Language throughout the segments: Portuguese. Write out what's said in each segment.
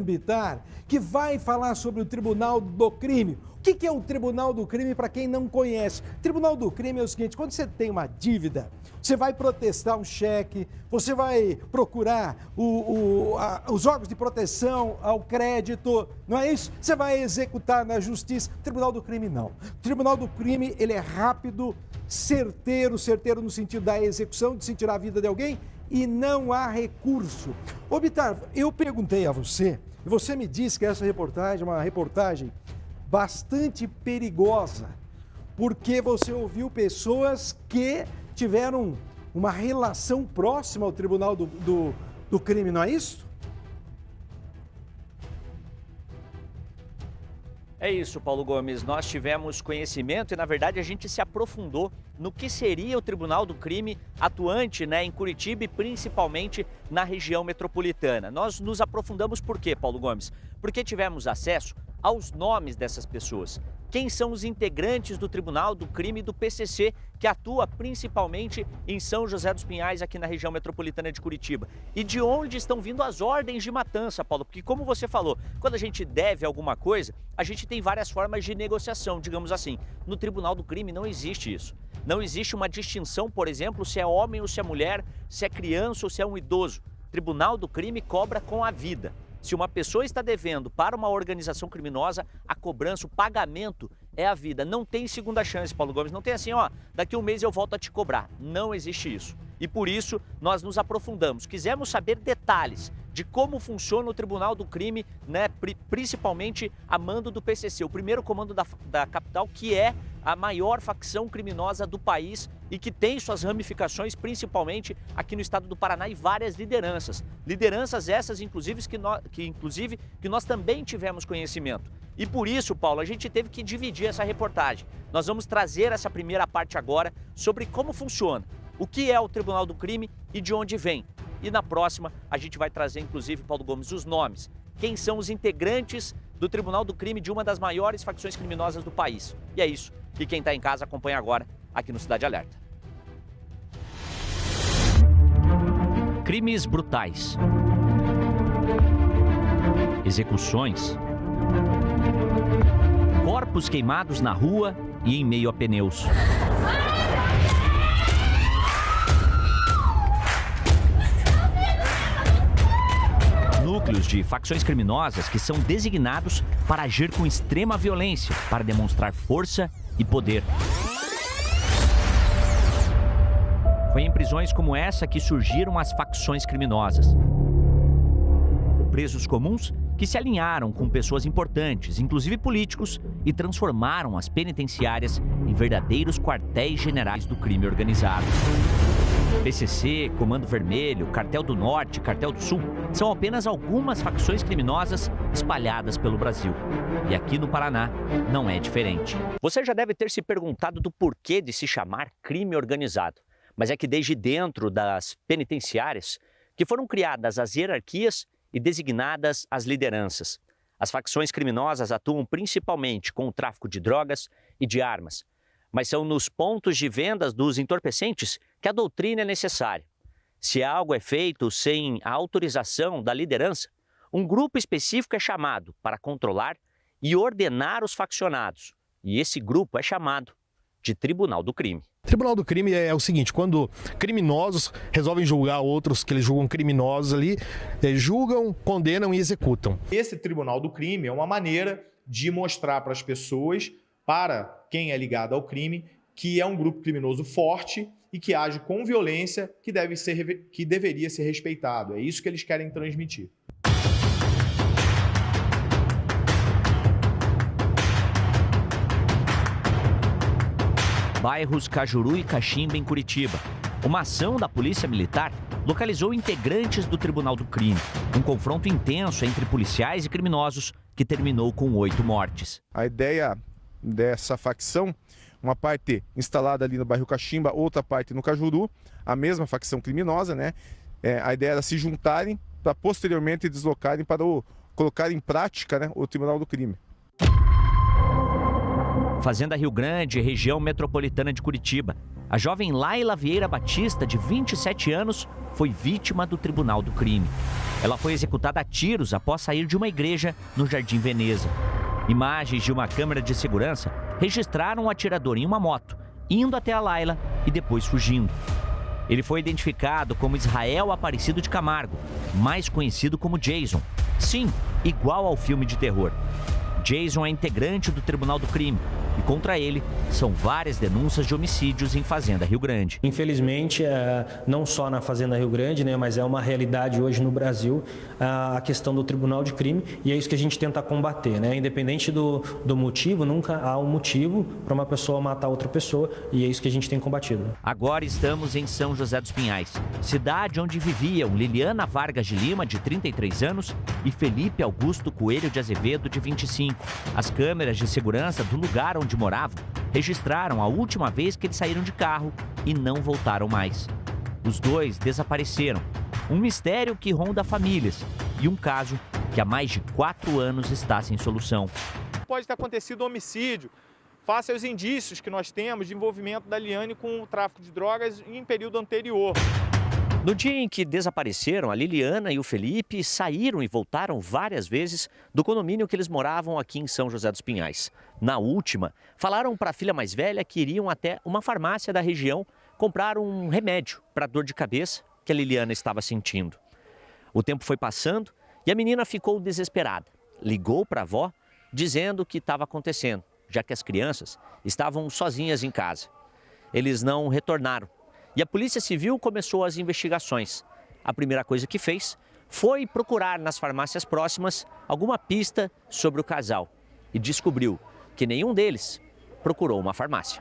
Adriano Bittar, que vai falar sobre o Tribunal do Crime. O que é o Tribunal do Crime para quem não conhece? O Tribunal do Crime é o seguinte: quando você tem uma dívida, você vai protestar um cheque, você vai procurar os órgãos de proteção ao crédito, não é isso? Você vai executar na justiça. O Tribunal do Crime não. O Tribunal do Crime, ele é rápido, certeiro no sentido da execução, de se tirar a vida de alguém, e não há recurso. Ô Bittar, eu perguntei a você, e você me disse que essa reportagem é uma reportagem bastante perigosa, porque você ouviu pessoas que tiveram uma relação próxima ao Tribunal do Crime, não é isso? É isso, Paulo Gomes. Nós tivemos conhecimento e, na verdade, a gente se aprofundou no que seria o Tribunal do Crime atuante, em Curitiba e principalmente na região metropolitana. Nós nos aprofundamos por quê, Paulo Gomes? Porque tivemos acesso aos nomes dessas pessoas. Quem são os integrantes do Tribunal do Crime do PCC, que atua principalmente em São José dos Pinhais, aqui na região metropolitana de Curitiba. E de onde estão vindo as ordens de matança, Paulo? Porque, como você falou, quando a gente deve alguma coisa, a gente tem várias formas de negociação, digamos assim. No Tribunal do Crime não existe isso. Não existe uma distinção, por exemplo, se é homem ou se é mulher, se é criança ou se é um idoso. Tribunal do Crime cobra com a vida. Se uma pessoa está devendo para uma organização criminosa, a cobrança, o pagamento é a vida. Não tem segunda chance, Paulo Gomes. Não tem assim, daqui um mês eu volto a te cobrar. Não existe isso. E por isso nós nos aprofundamos. Quisemos saber detalhes de como funciona o Tribunal do Crime, principalmente a mando do PCC, o primeiro comando da capital, que é a maior facção criminosa do país e que tem suas ramificações principalmente aqui no estado do Paraná e várias lideranças. Lideranças essas, inclusive, que nós também tivemos conhecimento. E por isso, Paulo, a gente teve que dividir essa reportagem. Nós vamos trazer essa primeira parte agora sobre como funciona, o que é o Tribunal do Crime e de onde vem. E na próxima a gente vai trazer, inclusive, Paulo Gomes, os nomes. Quem são os integrantes do Tribunal do Crime de uma das maiores facções criminosas do país. E é isso. E quem está em casa acompanha agora aqui no Cidade Alerta. Crimes brutais. Execuções. Corpos queimados na rua e em meio a pneus. Núcleos de facções criminosas que são designados para agir com extrema violência, para demonstrar força e poder. Foi em prisões como essa que surgiram as facções criminosas. Presos comuns que se alinharam com pessoas importantes, inclusive políticos, e transformaram as penitenciárias em verdadeiros quartéis generais do crime organizado. PCC, Comando Vermelho, Cartel do Norte, Cartel do Sul são apenas algumas facções criminosas espalhadas pelo Brasil. E aqui no Paraná não é diferente. Você já deve ter se perguntado do porquê de se chamar crime organizado. Mas é que desde dentro das penitenciárias que foram criadas as hierarquias e designadas as lideranças. As facções criminosas atuam principalmente com o tráfico de drogas e de armas. Mas são nos pontos de vendas dos entorpecentes que a doutrina é necessária. Se algo é feito sem a autorização da liderança, um grupo específico é chamado para controlar e ordenar os faccionados. E esse grupo é chamado de Tribunal do Crime. Tribunal do Crime é o seguinte: quando criminosos resolvem julgar outros que eles julgam criminosos ali, julgam, condenam e executam. Esse Tribunal do Crime é uma maneira de mostrar para as pessoas, para quem é ligado ao crime, que é um grupo criminoso forte e que age com violência, que deveria ser respeitado. É isso que eles querem transmitir. Bairros Cajuru e Caximba, em Curitiba. Uma ação da Polícia Militar localizou integrantes do Tribunal do Crime. Um confronto intenso entre policiais e criminosos que terminou com 8 mortes. A ideia dessa facção, uma parte instalada ali no bairro Caximba, outra parte no Cajuru, a mesma facção criminosa, né? A ideia era se juntarem para posteriormente deslocarem para colocar em prática, né, o Tribunal do Crime. Fazenda Rio Grande, região metropolitana de Curitiba. A jovem Laila Vieira Batista, de 27 anos, foi vítima do Tribunal do Crime. Ela foi executada a tiros após sair de uma igreja no Jardim Veneza. Imagens de uma câmera de segurança registraram o atirador em uma moto, indo até a Laila e depois fugindo. Ele foi identificado como Israel Aparecido de Camargo, mais conhecido como Jason. Sim, igual ao filme de terror. Jason é integrante do Tribunal do Crime e contra ele são várias denúncias de homicídios em Fazenda Rio Grande. Infelizmente, não só na Fazenda Rio Grande, né, mas é uma realidade hoje no Brasil a questão do Tribunal de Crime e é isso que a gente tenta combater, né? Independente do motivo, nunca há um motivo para uma pessoa matar outra pessoa e é isso que a gente tem combatido. Agora estamos em São José dos Pinhais, cidade onde viviam Liliana Vargas de Lima, de 33 anos, e Felipe Augusto Coelho de Azevedo, de 25. As câmeras de segurança do lugar onde moravam registraram a última vez que eles saíram de carro e não voltaram mais. Os dois desapareceram. Um mistério que ronda famílias e um caso que há mais de 4 anos está sem solução. Pode ter acontecido um homicídio, face aos indícios que nós temos de envolvimento da Liane com o tráfico de drogas em período anterior. No dia em que desapareceram, a Liliana e o Felipe saíram e voltaram várias vezes do condomínio que eles moravam aqui em São José dos Pinhais. Na última, falaram para a filha mais velha que iriam até uma farmácia da região comprar um remédio para a dor de cabeça que a Liliana estava sentindo. O tempo foi passando e a menina ficou desesperada. Ligou para a avó dizendo o que estava acontecendo, já que as crianças estavam sozinhas em casa. Eles não retornaram. E a Polícia Civil começou as investigações. A primeira coisa que fez foi procurar nas farmácias próximas alguma pista sobre o casal e descobriu que nenhum deles procurou uma farmácia.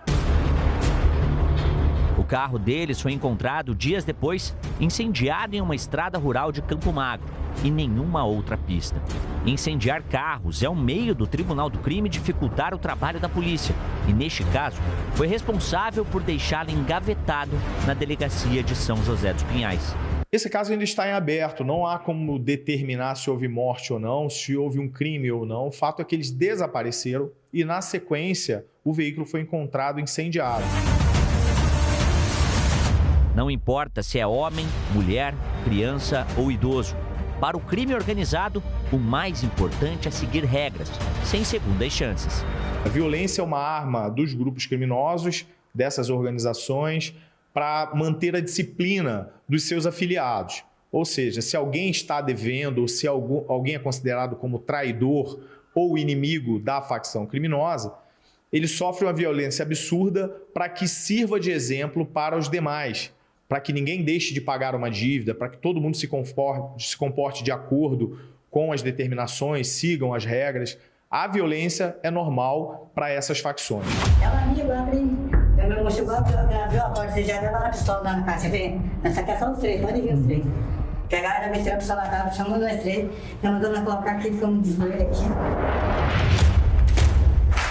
O carro deles foi encontrado dias depois, incendiado em uma estrada rural de Campo Magro e nenhuma outra pista. Incendiar carros é um meio do Tribunal do Crime dificultar o trabalho da polícia e, neste caso, foi responsável por deixá-lo engavetado na delegacia de São José dos Pinhais. Esse caso ainda está em aberto, não há como determinar se houve morte ou não, se houve um crime ou não. O fato é que eles desapareceram e, na sequência, o veículo foi encontrado incendiado. Não importa se é homem, mulher, criança ou idoso. Para o crime organizado, o mais importante é seguir regras, sem segundas chances. A violência é uma arma dos grupos criminosos, dessas organizações, para manter a disciplina dos seus afiliados. Ou seja, se alguém está devendo, ou se alguém é considerado como traidor ou inimigo da facção criminosa, ele sofre uma violência absurda para que sirva de exemplo para os demais, para que ninguém deixe de pagar uma dívida, para que todo mundo se comporte de acordo com as determinações, sigam as regras. A violência é normal para essas facções. Ela amigo, abre. Meu moço chegou, abriu a porta, você já deu uma pistola lá na casa, você vê? Essa aqui é só os três, pode vir os três. Pegaram, ela meteu a pistola na casa, chamou nós três, ela mandou nós colocar aqui, ficamos de joelho aqui.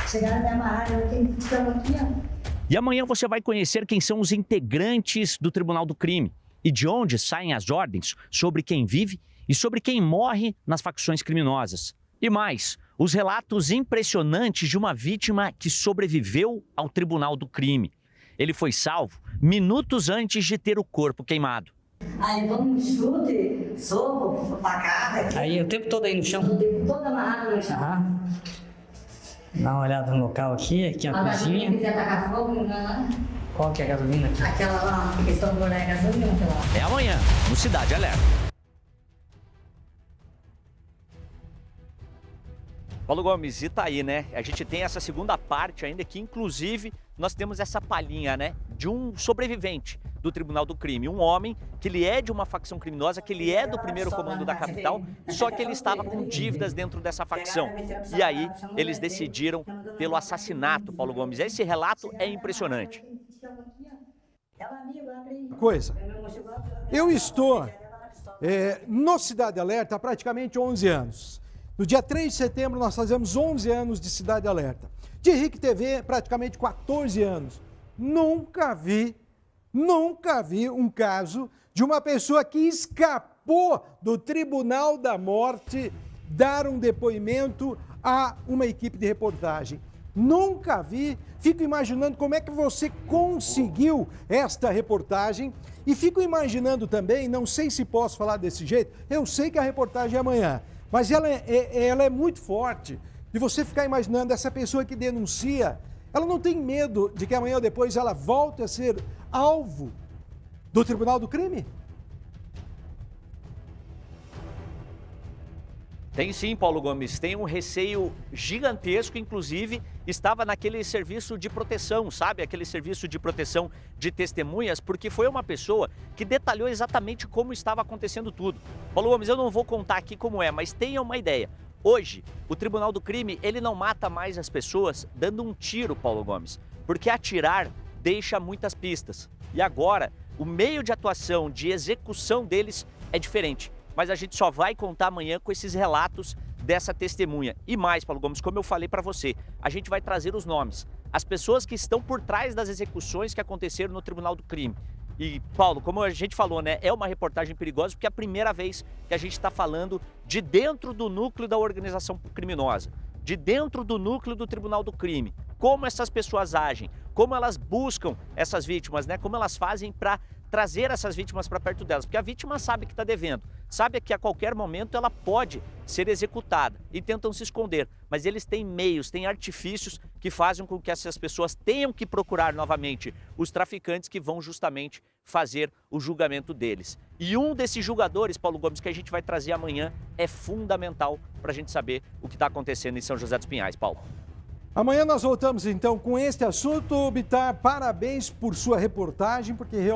Chegaram, me amarraram, eu tenho que ficar aqui, ó. E amanhã você vai conhecer quem são os integrantes do Tribunal do Crime e de onde saem as ordens sobre quem vive e sobre quem morre nas facções criminosas. E mais, os relatos impressionantes de uma vítima que sobreviveu ao Tribunal do Crime. Ele foi salvo minutos antes de ter o corpo queimado. Aí vamos chute, soco, facada. Aí o tempo todo aí no chão? O tempo todo amarrado no chão. Dá uma olhada no local aqui é a cozinha. Se atacar fogo, não. Qual que é a gasolina aqui? Aquela lá, a questão do olhar é gasolina, aquela. É amanhã, no Cidade Alerta. Paulo Gomes, e tá aí, né? A gente tem essa segunda parte ainda que, inclusive, nós temos essa palhinha, né? De um sobrevivente do Tribunal do Crime. Um homem que ele é de uma facção criminosa, que ele é do primeiro comando da capital, só que ele estava com dívidas dentro dessa facção. E aí, eles decidiram pelo assassinato, Paulo Gomes. Esse relato é impressionante. Coisa. Eu estou no Cidade Alerta há praticamente 11 anos. No dia 3 de setembro, nós fazemos 11 anos de Cidade Alerta. De RIC TV, praticamente 14 anos. Nunca vi um caso de uma pessoa que escapou do Tribunal da Morte dar um depoimento a uma equipe de reportagem. Nunca vi. Fico imaginando como é que você conseguiu esta reportagem. E fico imaginando também, não sei se posso falar desse jeito, eu sei que a reportagem é amanhã, mas ela é muito forte. De você ficar imaginando essa pessoa que denuncia, ela não tem medo de que amanhã ou depois ela volte a ser alvo do Tribunal do Crime? Tem sim, Paulo Gomes, tem um receio gigantesco, inclusive estava naquele serviço de proteção, sabe? Aquele serviço de proteção de testemunhas, porque foi uma pessoa que detalhou exatamente como estava acontecendo tudo. Paulo Gomes, eu não vou contar aqui como é, mas tenha uma ideia. Hoje, o Tribunal do Crime, ele não mata mais as pessoas dando um tiro, Paulo Gomes, porque atirar deixa muitas pistas. E agora, o meio de atuação, de execução deles é diferente. Mas a gente só vai contar amanhã com esses relatos dessa testemunha. E mais, Paulo Gomes, como eu falei para você, a gente vai trazer os nomes, as pessoas que estão por trás das execuções que aconteceram no Tribunal do Crime. E, Paulo, como a gente falou, né, é uma reportagem perigosa porque é a primeira vez que a gente está falando de dentro do núcleo da organização criminosa, de dentro do núcleo do Tribunal do Crime. Como essas pessoas agem, como elas buscam essas vítimas, né, como elas fazem para trazer essas vítimas para perto delas, porque a vítima sabe que está devendo, sabe que a qualquer momento ela pode ser executada e tentam se esconder, mas eles têm meios, têm artifícios que fazem com que essas pessoas tenham que procurar novamente os traficantes que vão justamente fazer o julgamento deles. E um desses julgadores, Paulo Gomes, que a gente vai trazer amanhã é fundamental para a gente saber o que está acontecendo em São José dos Pinhais, Paulo. Amanhã nós voltamos então com este assunto. Bittar, parabéns por sua reportagem, porque realmente